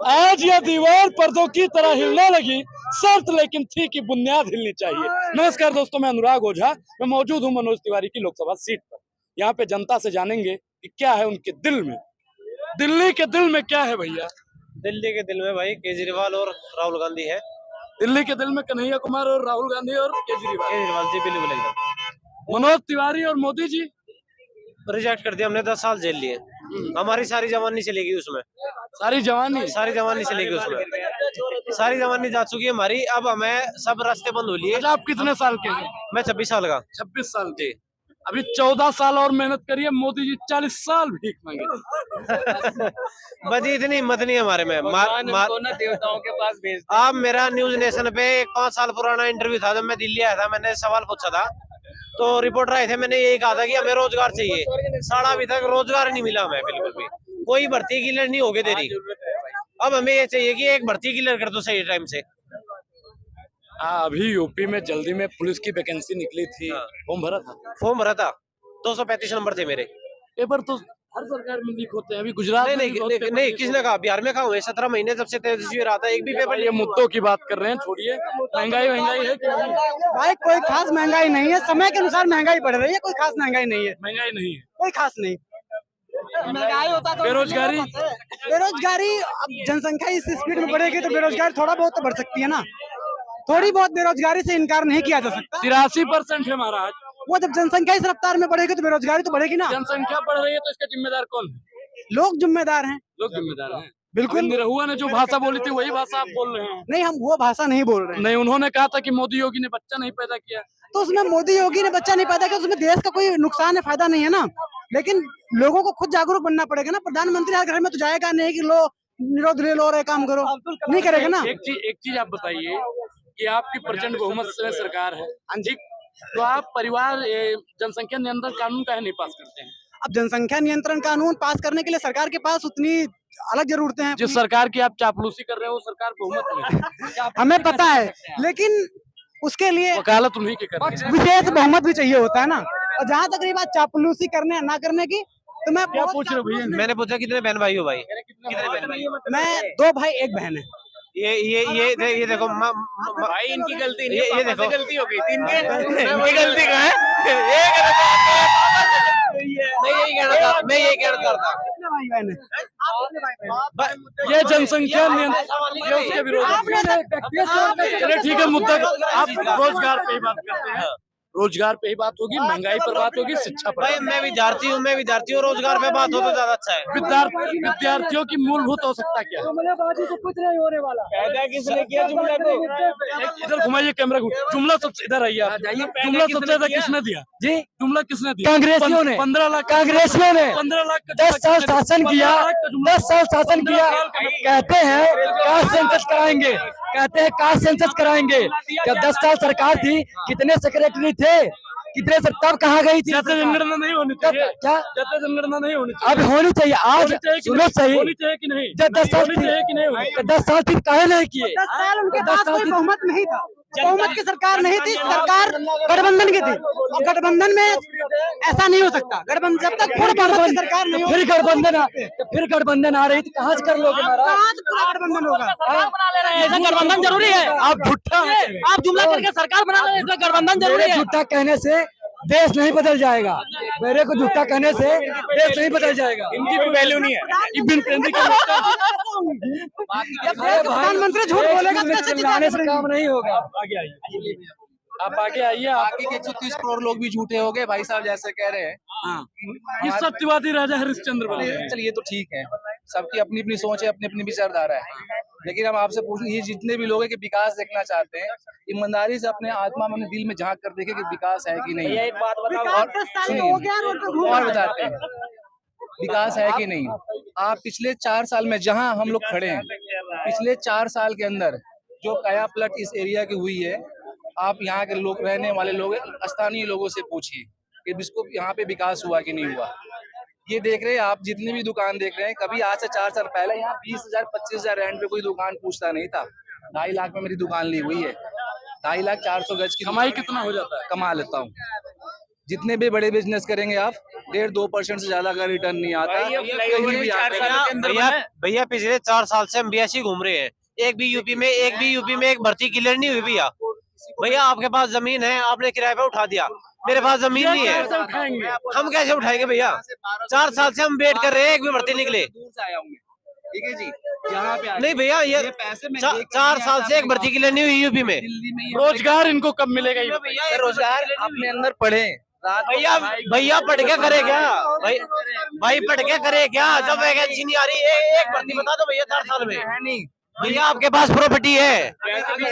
आज यह दीवार पर्दों की तरह हिलने लगी, शर्त लेकिन थी कि बुनियाद हिलनी चाहिए। नमस्कार दोस्तों, मैं अनुराग ओझा, मैं मौजूद हूं मनोज तिवारी की लोकसभा सीट पर। यहाँ पे जनता से जानेंगे कि क्या है उनके दिल में। दिल्ली के दिल में क्या है भैया? दिल्ली के दिल में भाई केजरीवाल और राहुल गांधी है। दिल्ली के दिल में कन्हैया कुमार और राहुल गांधी और केजरीवाल। केजरीवाल जी बिल्कुल एकदम। मनोज तिवारी और मोदी जी रिजेक्ट कर दिया हमने, 10 साल जेल लिए। हमारी सारी जवानी चलेगी उसमें, सारी जवानी चलेगी उसमें, सारी जवानी जा चुकी है हमारी। अब हमें सब रास्ते बंद हो लिए। अच्छा, आप कितने साल के हैं? मैं 26 साल का। 26 साल के। अभी 14 साल और मेहनत करिए, मोदी जी 40 साल भीख मांगे। बस इतनी हिम्मत नहीं हमारे में। देवताओं के पास भेज। आप मेरा न्यूज नेशन पे एक 5 साल पुराना इंटरव्यू था, जब मैं दिल्ली आया था, मैंने सवाल पूछा था तो रिपोर्टर आए थे, मैंने यही कहा था कि हमें रोजगार चाहिए। साढ़ा अभी तक रोजगार नहीं मिला हमें, बिल्कुल भी कोई भर्ती क्लियर नहीं हो गई तेरी। अब हमें ये चाहिए कि एक भर्ती क्लियर कर दो सही टाइम से। अभी यूपी में जल्दी में पुलिस की वैकेंसी निकली थी, फॉर्म भरा था। 235 नंबर थे मेरे। पेपर तो हर सरकार में लीक होते हैं। अभी गुजरात में नहीं, किसने कहा? बिहार में कहा हुए 17 महीने जब से तेजस्वी रहा था, एक भी पेपर। ये मुद्दों की बात कर रहे हैं, छोड़िए। महंगाई है क्या? भाई कोई खास महंगाई नहीं है, समय के अनुसार महंगाई बढ़ रही है, कोई खास महंगाई नहीं है। महंगाई नहीं है, कोई खास नहीं। महंगाई होता तो बेरोजगारी अब जनसंख्या इस स्पीड में बढ़ेगी तो बेरोजगारी थोड़ा बहुत तो बढ़ सकती है ना। थोड़ी बहुत बेरोजगारी से इनकार नहीं किया जा सकता। 83% है महाराज। वो जब जनसंख्या इस रफ्तार में बढ़ेगी तो बेरोजगारी तो बढ़ेगी ना। जनसंख्या बढ़ रही है तो इसका जिम्मेदार कौन है? लोग जिम्मेदार हैं। लोग जिम्मेदार हैं, बिल्कुल। निरहुआ ने जो भाषा बोली थी वही भाषा आप बोल रहे हैं। नहीं, हम वो भाषा नहीं बोल रहे हैं। नहीं, उन्होंने कहा था कि मोदी योगी ने बच्चा नहीं पैदा किया। तो उसमें मोदी योगी ने बच्चा नहीं पैदा किया, उसमें देश का कोई नुकसान है, फायदा नहीं है ना। लेकिन लोगों को खुद जागरूक बनना पड़ेगा ना। प्रधानमंत्री हर घर में तो जाएगा नहीं कि लो निरोध ले लो और काम करो, नहीं करेगा ना। एक चीज आप बताइए कि आपकी प्रचंड बहुमत से सरकार है, ठीक, तो आप परिवार जनसंख्या नियंत्रण कानून काहे नहीं पास करते हैं? अब जनसंख्या नियंत्रण कानून पास करने के लिए सरकार के पास उतनी अलग जरूरतें हैं। जिस सरकार की आप चापलूसी कर रहे हो वो सरकार बहुमत में है। हमें पता है, लेकिन उसके लिए वकालत उन्हीं की करनी है। विशेष बहुमत भी चाहिए होता है ना। और जहाँ तक रही बात चापलूसी करने ना करने की, तो मैं क्या पूछ रहे हो भैया? मैंने पूछा कितने बहन भाई हो भाई? कितने बहन भाई? मैं 2 भाई 1 बहन है। ये देखो भाई इनकी गलती नहीं, ये देखो गलती हो गई थी इनकी गलती कहाँ है? मैं यही कहना चाहता। कितने भाई बहन है? ये जनसंख्या नियंत्रण ये उसके विरोध। चलिए ठीक है, मुद्दा आप रोजगार पे ही बात करते हैं। रोजगार पे ही बात होगी, महंगाई पर बात होगी, शिक्षा पर। भाई मैं विद्यार्थी हूँ, रोजगार पे बात हो तो ज्यादा अच्छा है। विद्यार्थियों की मूलभूत आवश्यकता क्या है? कुछ नहीं होने वाला। पैदा किसने किया जुमला को? इधर घुमाइए कैमरा को। जुमला सबसे इधर आइए आप। जुमला सबसे ज्यादा किसने दिया जी? जुमला किसने दिया? कांग्रेसियों ने। 15 लाख। कांग्रेसियों ने 15 लाख 10 साल शासन किया। 10 साल शासन किया। कहते हैं कास्ट सेंसस कराएंगे, कहते हैं कास्ट सेंसस कराएंगे। जब 10 साल सरकार थी, कितने सेक्रेटरी थे, कितने सर, तब कहाँ गई थी? जाति जनगणना नहीं होनी चाहिए। क्या जाति जनगणना नहीं होनी चाहिए? अब होनी चाहिए। आज सुनो सही, होनी चाहिए कि नहीं? जब 10 साल होनी चाहिए कि नहीं होनी? 10 साल फिर काहे नहीं किए? 10 साल उनके पास कोई बहुमत नहीं था, बहुमत की सरकार नहीं थी, सरकार गठबंधन की थी। और गठबंधन में ऐसा नहीं हो सकता। गठबंधन जब तक पूर्ण बहुमत की सरकार नहीं हो, फिर गठबंधन आ रही थी, कहाँ से कर लोगे महाराज? कहाँ से पूरा गठबंधन होगा? ऐसा गठबंधन जरूरी है? आप झूठा है, आप जुमला करके सरकार बना रहे हैं, इसमें गठबंधन जरूरी है? झूठा कहने से देश नहीं बदल जाएगा। मेरे को झूठा कहने से देश नहीं बदल जाएगा। इनकी कोई वैल्यू नहीं है। प्रधानमंत्री झूठ बोलेगा तो कैसे चिल्लाने से काम नहीं होगा। आगे आइए, आप आगे आइए। बाकी के 130 करोड़ लोग भी झूठे हो गए भाई साहब, जैसे कह रहे हैं। हाँ, ये सत्यवादी राजा हरिश्चंद्र बने। चलिए, ये तो ठीक है, सबकी अपनी अपनी सोच है, अपनी अपनी विचारधारा है। लेकिन हम आपसे पूछें, ये जितने भी लोग हैं कि विकास देखना चाहते हैं, ईमानदारी से अपने आत्मा में, अपने दिल में झांक कर देखें कि विकास है कि नहीं। एक बात बताओ, और बताते हैं विकास है कि नहीं। आप पिछले 4 साल में जहां हम लोग खड़े हैं, पिछले 4 साल के अंदर जो काया पलट इस एरिया की हुई है, आप यहाँ के लोग, रहने वाले लोग, स्थानीय लोगों से पूछिए कि इसको यहाँ पे विकास हुआ कि नहीं हुआ। ये देख रहे हैं आप, जितनी भी दुकान देख रहे हैं, कभी आज से 4 साल पहले यहाँ 20,000 25,000 रेंट पे कोई दुकान पूछता नहीं था। 2.5 लाख में मेरी दुकान ली हुई है। 2.5 लाख 400 गज की कमाई कितना हो जाता है? कमा लेता हूँ। जितने भी बड़े बिजनेस करेंगे आप, 1.5-2% से ज्यादा का रिटर्न नहीं आता। कहीं भी आता है। भैया पिछले 4 साल से हम BSc घूम रहे हैं, एक भी यूपी में एक भर्ती क्लियर नहीं हुई भैया। भैया आपके पास जमीन है, आपने किराए पे उठा दिया, मेरे पास जमीन नहीं है, हम कैसे उठाएंगे भैया? 4 साल से हम वेट कर रहे हैं, एक भी भर्ती निकले। दूर से आया हूँ मैं, ठीक है जी, यहाँ पे नहीं भैया, ये पैसे में 4 साल से एक भर्ती क्लियर नहीं हुई यूपी में। दिल्ली में रोजगार इनको कब मिलेगा ये सर, रोजगार अपने अंदर पढ़े भैया पढ़ के करे क्या भाई पढ़ के करे क्या? जब वैकेंसी नहीं आ रही, एक भर्ती बता दो भैया 4 साल में। है नहीं भैया आपके पास प्रॉपर्टी है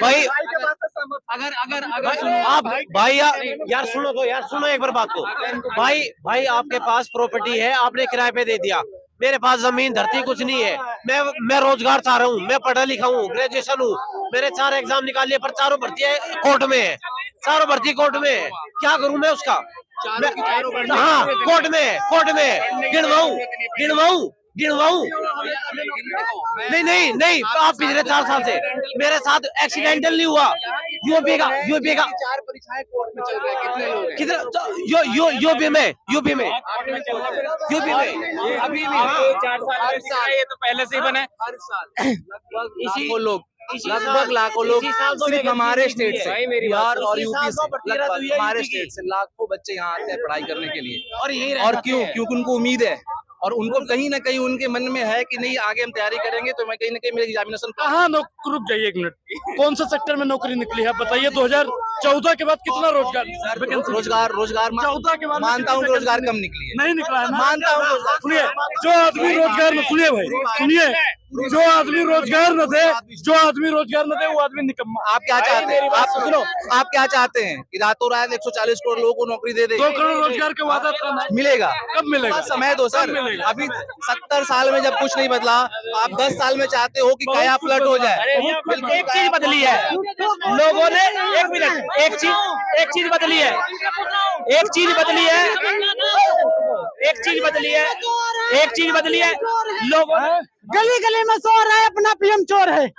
भाई, अगर आप भाई यार सुनो तो, यार सुनो एक बार बात को। भाई आपके पास प्रॉपर्टी है, आपने किराए पे दे दिया, मेरे पास जमीन धरती कुछ नहीं है, मैं रोजगार चाह रहा हूँ, मैं पढ़ा लिखा हूँ, ग्रेजुएशन हूँ, मैंने 4 एग्जाम निकाले पर चारों भर्ती कोर्ट में है, चारों भर्ती कोर्ट में है, क्या करूँ मैं उसका? हाँ कोर्ट में गिनवाऊं नहीं आप पिछले 4 साल से मेरे साथ एक्सीडेंटल नहीं हुआ। यूपी का 4 परीक्षाएं कोर्ट में चल रहे हैं, कितने लोग हैं? कितना यूपी में अभी भी 4 साल ये तो पहले से ही बने। हर साल लगभग लाखों लोग सिर्फ हमारे स्टेट से, बिहार और यूपी से, लगभग हमारे स्टेट से लाखों बच्चे यहाँ आते हैं पढ़ाई करने के लिए। और क्योंकि उनको उम्मीद है और उनको कहीं ना कहीं उनके मन में है कि नहीं आगे हम तैयारी करेंगे तो मैं कहीं ना कहीं मेरी एग्जामिनेशन। कहाँ रुक जाइए एक मिनट, कौन सा सेक्टर में नौकरी निकली है बताइए? 2014 के बाद कितना रोजगार 14 के बाद मानता हूँ रोजगार कम निकली है, नहीं निकला है ना? मानता हूँ। सुनिए, जो आदमी रोजगार न सुनिए भाई सुनिए, जो आदमी रोजगार न दे वो आदमी निकम्मा। आप क्या चाहते हैं? आप सुनो, आप क्या चाहते हैं कि रातों रात 140 करोड़ लोगों को नौकरी दे दे? 2 करोड़ रोजगार का वादा था ना, मिलेगा? कब मिलेगा? बस समय दो सर, अभी 70 साल में जब कुछ नहीं बदला, आप 10 साल में चाहते हो कि काया पलट हो जाए। एक चीज बदली है लोगों ने, एक मिनट, एक चीज बदली है, लोगों ने गली गली में शोर है, अपना पीएम चोर है,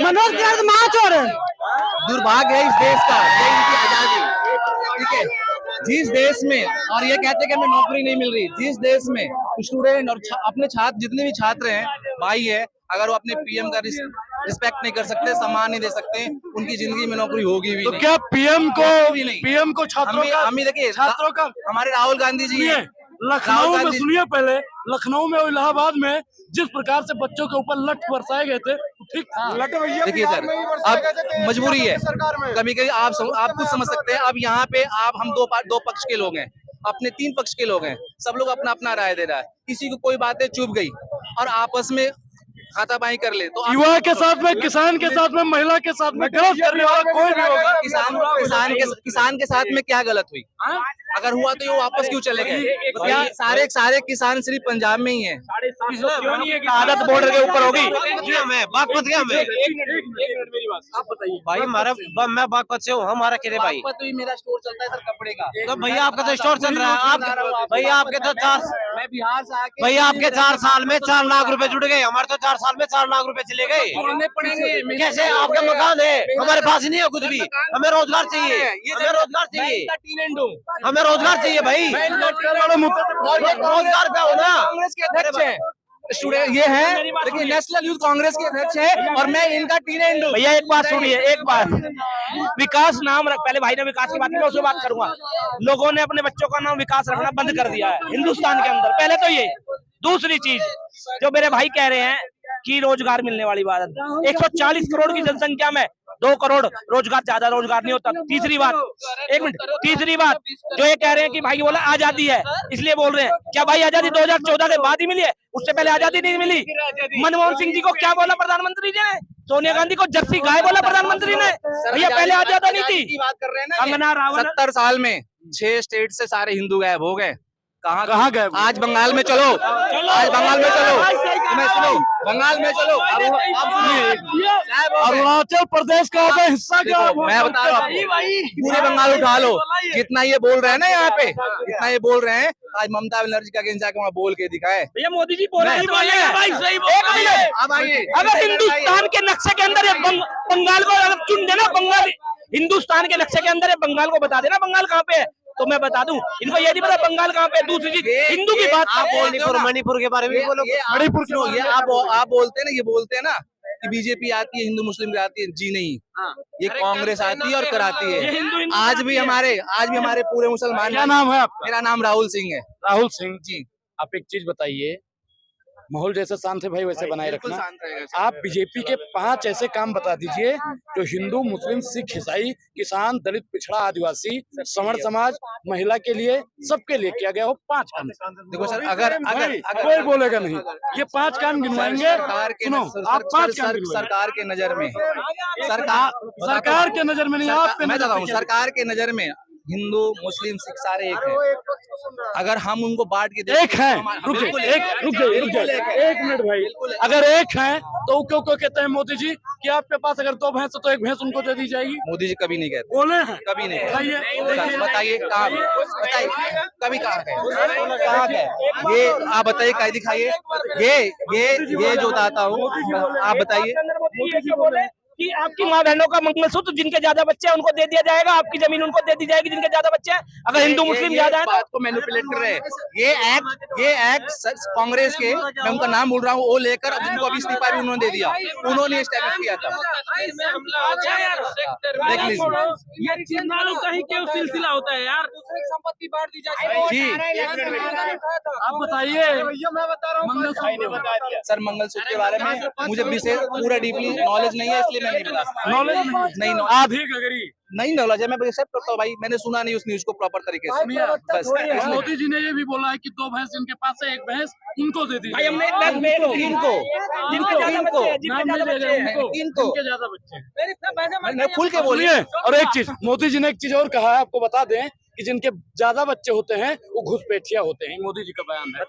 मनोज तिवारी महाचोर है। दुर्भाग्य है इस देश का, ये इनकी आजादी, ठीक है। जिस देश में, और ये कहते हैं कि हमें नौकरी नहीं मिल रही, जिस देश में स्टूडेंट और अपने छात्र, जितने भी छात्र हैं भाई है, अगर वो अपने पीएम का रिस्पेक्ट नहीं कर सकते, सम्मान नहीं दे सकते, उनकी जिंदगी में नौकरी होगी भी तो नहीं। क्या पीएम नहीं। को छात्रों का, हम ही देखिए, छात्रों का हमारे राहुल गांधी जी हैं, लखनऊ में, सुनिए पहले, लखनऊ में और इलाहाबाद में जिस प्रकार से बच्चों के ऊपर लठ बरसाए गए थे, ठीक था। देखिए सर, अब मजबूरी है, कभी कभी आप कुछ समझ सकते हैं। अब यहाँ पे हम दो पक्ष के लोग हैं, अपने 3 पक्ष के लोग हैं, सब लोग अपना अपना राय दे रहा है, किसी को कोई बातें चुभ गई और आपस में हाथापाई कर ले तो युवा के साथ में, किसान के साथ में, महिला के साथ में गलत करने वाला कोई भी होगा। किसान के साथ में क्या गलत हुई? अगर हुआ तो ये वापस क्यों चले गए? क्या सारे किसान सिर्फ पंजाब में ही हैं? क्यों नहीं है कि आदत बॉर्डर के ऊपर होगी? बागपत गया मैं, आप बताइए भाई मैं बागपत से हूँ, हमारा किरे भाई। तो मेरा स्टोर चलता है सर कपड़े का। तो भैया आपका तो स्टोर चल रहा है, भैया आपके तो 4 मैं बिहार से आके, भैया आपके 4 साल में 4 लाख रुपए जुड़ गए, हमारे तो 4 साल में 4 लाख रुपए चले गए। जोड़ने पड़ेंगे। कैसे? आपका मकान है, हमारे पास नहीं है कुछ भी, हमें रोजगार चाहिए, हमें रोजगार चाहिए, हमें रोजगार चाहिए भाई, रोजगार पे हो ना। कांग्रेस के अध्यक्ष हैं स्टूडेंट, ये है देखिए, नेशनल यूथ कांग्रेस के अध्यक्ष है और मैं इनका टीनेंड हूँ। भैया एक बात सुनिए, एक बात, विकास नाम रख, पहले भाई ने विकास की बात की, मैं उसमें बात करूंगा। लोगों ने अपने बच्चों का नाम विकास रखना बंद कर दिया है हिंदुस्तान के अंदर, पहले तो ये। दूसरी चीज जो मेरे भाई कह रहे हैं कि रोजगार मिलने वाली बात, 140 करोड़ की जनसंख्या में 2 करोड़ रोजगार, ज्यादा रोजगार नहीं होता। तीसरी बात, एक मिनट, तीसरी बात जो ये कह रहे हैं कि भाई बोला आजादी है इसलिए बोल रहे हैं, क्या भाई आजादी 2014 के बाद ही मिली है? उससे पहले आजादी नहीं मिली। मनमोहन सिंह जी को क्या बोला प्रधानमंत्री जी ने? सोनिया गांधी को जर्सी गाय बोला प्रधानमंत्री ने? भैया पहले आजादी नहीं थी। बात कर रहे हैं कंगना रावत 70 साल में 6 स्टेट से सारे हिंदू गायब हो गए। कहाँ गए? आज बंगाल में चलो, आज बंगाल में चलो, मैं सुनो, बंगाल में चलो, अरुणाचल प्रदेश का हिस्सा क्या? मैं बता रहा हूँ आपको, पूरे बंगाल उठा लो, जितना ये बोल रहे हैं ना यहाँ पे, जितना ये बोल रहे हैं, आज ममता बनर्जी का अगेंस्ट जाके वहाँ बोल के दिखाए। भैया मोदी जी बोले भाई, सही बोल। अब आइए, अगर हिंदुस्तान के नक्शे के अंदर बंगाल को अगर चुन देना, बंगाल हिंदुस्तान के नक्शे के अंदर बंगाल को बता देना बंगाल कहाँ पे है, तो मैं बता दूं, इनको ये नहीं पता बंगाल कहाँ पे। दूसरी चीज, हिंदू की बात आप करते हैं। मणिपुर मणिपुर के बारे में भी बोलो। मणिपुर क्यों? ये आप बोलते हैं ना, ये बोलते हैं ना कि बीजेपी आती है हिंदू मुस्लिम कराती है। जी नहीं, ये कांग्रेस आती है और कराती ये है। हिंदू आज भी हमारे पूरे मुसलमान। क्या नाम है आपका? मेरा नाम राहुल सिंह है। राहुल सिंह जी, आप एक चीज बताइए, माहौल जैसे शांत है भाई वैसे बनाए बिल्कुल रखना। शांत रहेगा। आप बीजेपी के 5 ऐसे काम बता दीजिए जो हिंदू मुस्लिम सिख ईसाई किसान दलित पिछड़ा आदिवासी सवर्ण समाज महिला के लिए सबके लिए किया गया हो 5 काम। देखो सर, अगर कोई बोलेगा नहीं, ये 5 काम गिनवाएंगे। सरकार के सुनो, आप 5 काम गिनवाएंगे। सरकार के नजर में सरकार के नजर में नहीं, आप मैं बताता हूँ, सरकार के नजर में हिंदू मुस्लिम सिख सारे एक हैं। अगर हम उनको बांट के एक है, रुक जाइए, एक मिनट भाई, अगर एक है तो क्यों कहते हैं मोदी जी कि आपके पास अगर 2 भैंस तो 1 भैंस उनको दे दी जाएगी? मोदी जी कभी नहीं कहते, बोले हैं कभी नहीं बताइए। बताइए कहाँ, बताइए कभी कहाँ है ये, आप बताइए कहीं दिखाइए। ये जो बताता हूँ, आप बताइए कि आपकी माँ बहनों का मंगलसूत्र जिनके ज्यादा बच्चे हैं उनको दे दिया जाएगा, आपकी जमीन उनको दे दी जाएगी जिनके ज्यादा बच्चे हैं। अगर हिंदू मुस्लिम ज्यादा है बात को मैनिपुलेट कर रहे हैं। ये एक्ट कांग्रेस के, मैं उनका नाम बोल रहा हूँ, वो लेकर जिनको अभी इस्तीफा भी उन्होंने दे दिया, उन्होंने स्टैब्लिश किया था। देख लीजिए, ये कहीं क्यों सिलसिला होता है यार, संपत्ति बांट दी जाए। जी आप बताइए। सर, मंगलसूत्र के बारे में मुझे विशेष पूरा डीपली नॉलेज नहीं है, इसलिए मैं नहीं बता। नॉलेज नहीं, आधी गगरी नहीं नॉलेज है, मैं एक्सेप्ट करता हूँ भाई, मैंने सुना नहीं उस न्यूज को प्रॉपर तरीके से। बस मोदी जी ने ये भी बोला है कि 2 भैंस जिनके पास है 1 भैंस उनको दे दी। भाई हमने इनको ज्यादा बच्चे मैं खुल के बोलिए। बोलिए। और एक चीज मोदी जी ने एक चीज और कहा है, आपको बता दें कि जिनके ज्यादा बच्चे होते हैं वो घुसपैठिया होते हैं। मोदी जी का बयान है।